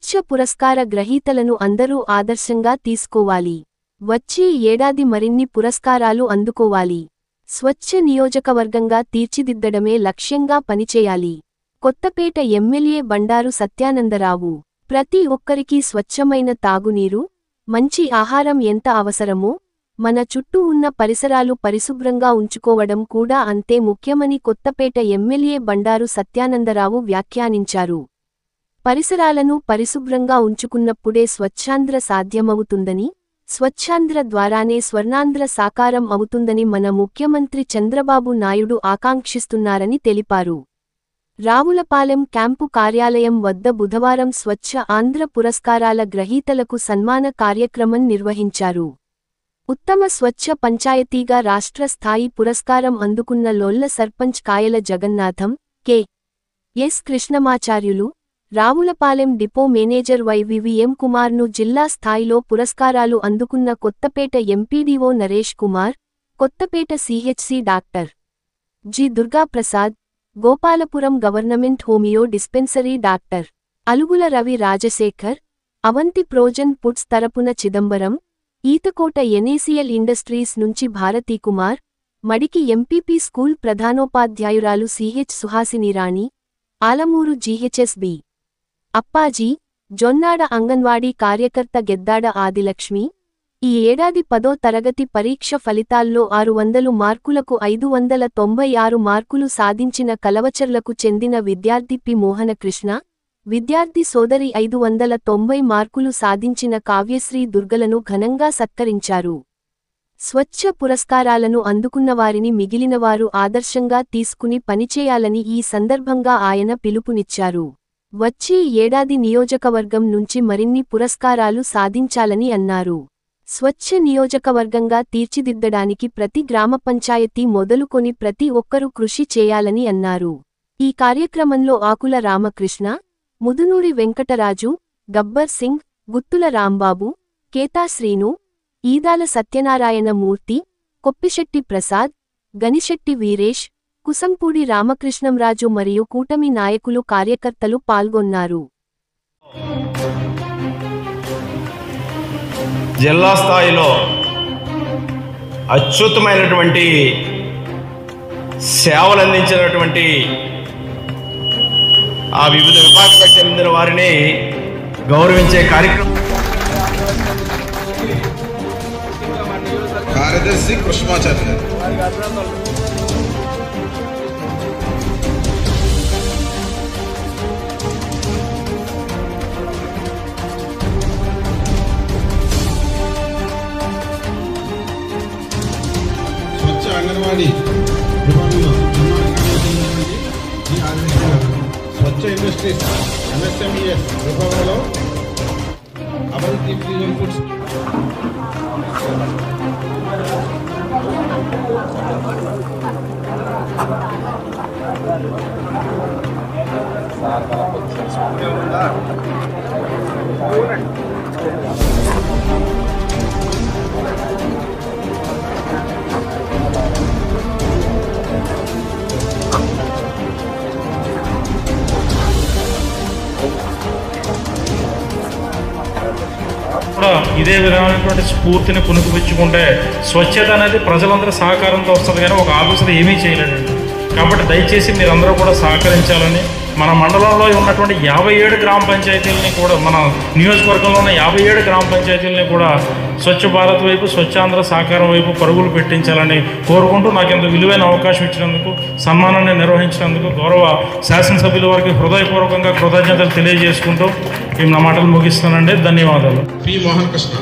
స్వచ్ఛ పురస్కార గ్రహీతలను అందరూ ఆదర్శంగా తీసుకోవాలి. వచ్చే ఏడాది మరిన్ని పురస్కారాలు అందుకోవాలి. స్వచ్ఛ నియోజకవర్గంగా తీర్చిదిద్దడమే లక్ష్యంగా పనిచేయాలి. కొత్తపేట ఎమ్మెల్యే బండారు సత్యానందరావు. ప్రతి ఒక్కరికీ స్వచ్ఛమైన తాగునీరు, మంచి ఆహారం ఎంత అవసరమో, మన చుట్టూ ఉన్న పరిసరాలు పరిశుభ్రంగా ఉంచుకోవడం కూడా అంతే ముఖ్యమని కొత్తపేట ఎమ్మెల్యే బండారు సత్యానందరావు వ్యాఖ్యానించారు. పరిసరాలను పరిశుభ్రంగా ఉంచుకున్నప్పుడే స్వచ్ఛాంధ్ర సాధ్యమవుతుందని, స్వచ్ఛాంధ్ర ద్వారానే స్వర్ణాంధ్ర సాకారం అవుతుందని మన ముఖ్యమంత్రి చంద్రబాబు నాయుడు ఆకాంక్షిస్తున్నారని తెలిపారు. రావులపాలెం క్యాంపు కార్యాలయం వద్ద బుధవారం స్వచ్ఛ ఆంధ్ర పురస్కారాల గ్రహీతలకు సన్మాన కార్యక్రమం నిర్వహించారు. ఉత్తమ స్వచ్ఛ పంచాయతీగా రాష్ట్ర స్థాయి పురస్కారం అందుకున్న Lolla sarpanch Kayala Jagannatham, K. S. Krishnamacharyulu, Ravulapalem depot manager YVVM కుమార్ను జిల్లా స్థాయిలో పురస్కారాలు అందుకున్న Kothapeta MPDO Naresh Kumar, Kothapeta CHC doctor G. Durgaprasad, Gopalapuram government homeo dispensary doctor Alugula Ravi Rajasekhar, Avanti frozen foods తరపున చిదంబరం, ఈతకోట ఎన్ఏసిఎల్ ఇండస్ట్రీస్ నుంచి భారతీకుమార్, మడికి ఎంపీపీ స్కూల్ ప్రధానోపాధ్యాయురాలు సిహెచ్ సుహాసినిరాణి, ఆలమూరు జీహెచ్ఎస్బి అప్పాజీ, జొన్నాడ అంగన్వాడీ కార్యకర్త గెద్దాడ ఆదిలక్ష్మి. ఈ ఏడాది 10వ తరగతి పరీక్ష ఫలితాల్లో 600 మార్కులకు 596 మార్కులు సాధించిన కలవచర్లకు చెందిన విద్యార్థి పి. మోహనకృష్ణ, విద్యార్థి సోదరి 590 మార్కులు సాధించిన కావ్యశ్రీ దుర్గలను ఘనంగా సత్కరించారు. స్వచ్ఛ పురస్కారాలను అందుకున్నవారిని మిగిలినవారు ఆదర్శంగా తీసుకుని పనిచేయాలని ఈ సందర్భంగా ఆయన పిలుపునిచ్చారు. వచ్చే ఏడాది నియోజకవర్గం నుంచి మరిన్ని పురస్కారాలు సాధించాలని అన్నారు. స్వచ్ఛ నియోజకవర్గంగా తీర్చిదిద్దడానికి ప్రతి గ్రామ పంచాయతీ మొదలుకొని ప్రతి ఒక్కరూ కృషి చేయాలని అన్నారు. ఈ కార్యక్రమంలో ఆకుల రామకృష్ణ, ముదునూరి వెంకటరాజు, గబ్బర్ సింగ్, గుత్తుల రాంబాబు, కేతా శ్రీను, ఈదాల సత్యనారాయణ మూర్తి, కొప్పిశెట్టి ప్రసాద్, గనిశెట్టి వీరేష్, కుసంపూడి రామకృష్ణంరాజు మరియు కూటమి నాయకులు కార్యకర్తలు పాల్గొన్నారు. జిల్లా స్థాయిలో అత్యుత్తమైనటువంటి సేవలు అందించినటువంటి ఆ వివిధ విభాగాలకు చెందిన వారిని గౌరవించే కార్యక్రమం కార్యదర్శి కృష్ణమాచార్య అంగన్వాడీ విభాగంలో స్వచ్ఛ ఇండస్ట్రీస్ ఎంఎస్ఎంఈఎస్ విభాగంలో అవంతి ప్రోజన్ ఫుడ్స్ ఇదే విధమైనటువంటి స్ఫూర్తిని పుణుకుపుచ్చుకుంటే స్వచ్ఛత అనేది ప్రజలందరూ సహకారంతో వస్తుంది, కానీ ఒక ఆఫీసర్ ఏమీ చేయలేదండి. కాబట్టి దయచేసి మీరందరూ కూడా సహకరించాలని, మన మండలంలో ఉన్నటువంటి 57 గ్రామ పంచాయతీలని కూడా, మన నియోజకవర్గంలో ఉన్న 57 గ్రామ పంచాయతీలని కూడా స్వచ్ఛ భారత్ వైపు, స్వచ్ఛాంధ్ర సాకారం వైపు పరుగులు పెట్టించాలని కోరుకుంటూ నాకు ఇంత విలువైన అవకాశం ఇచ్చినందుకు, సన్మానాన్ని నిర్వహించినందుకు గౌరవ శాసనసభ్యుల వారికి హృదయపూర్వకంగా కృతజ్ఞతలు తెలియజేసుకుంటూ నా మాటలు ముగిస్తానండి. ధన్యవాదాలు. పి. మోహనకృష్ణ,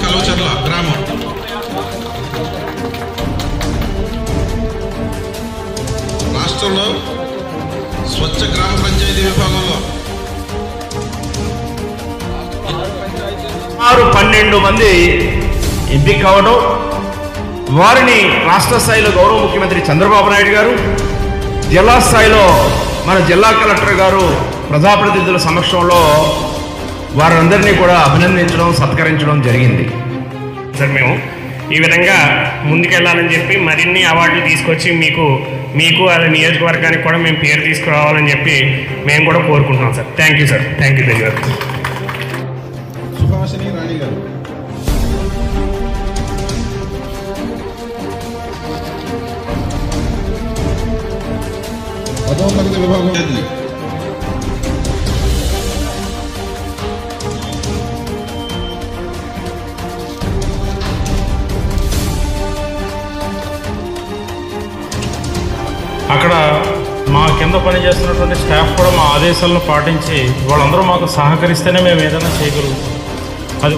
కలవచర్ల గ్రామం. రాష్ట్రంలో స్వచ్ఛ గ్రామ పంచాయతీ విభాగంలో 12 మంది ఎంపిక కావడం, వారిని రాష్ట్ర స్థాయిలో గౌరవ ముఖ్యమంత్రి చంద్రబాబు నాయుడు గారు, జిల్లా స్థాయిలో మన జిల్లా కలెక్టర్ గారు ప్రజాప్రతినిధుల సమక్షంలో వారందరినీ కూడా అభినందించడం, సత్కరించడం జరిగింది. సార్ మేము ఈ విధంగా ముందుకెళ్ళాలని చెప్పి మరిన్ని అవార్డులు తీసుకొచ్చి మీకు మీకు అదే నియోజకవర్గానికి కూడా మేము పేరు తీసుకురావాలని చెప్పి మేము కూడా కోరుకుంటున్నాం sir. Thank you sir. Thank you ధన్యవాదాలు. సుభాషిణి రాణి గారు. పదవ తరగతి విభాగం అక్కడ మా కింద పనిచేస్తున్నటువంటి స్టాఫ్ కూడా మా ఆదేశాలను పాటించి వాళ్ళందరూ మాకు సహకరిస్తేనే మేము ఏదైనా చేయగలుగుతాం. అది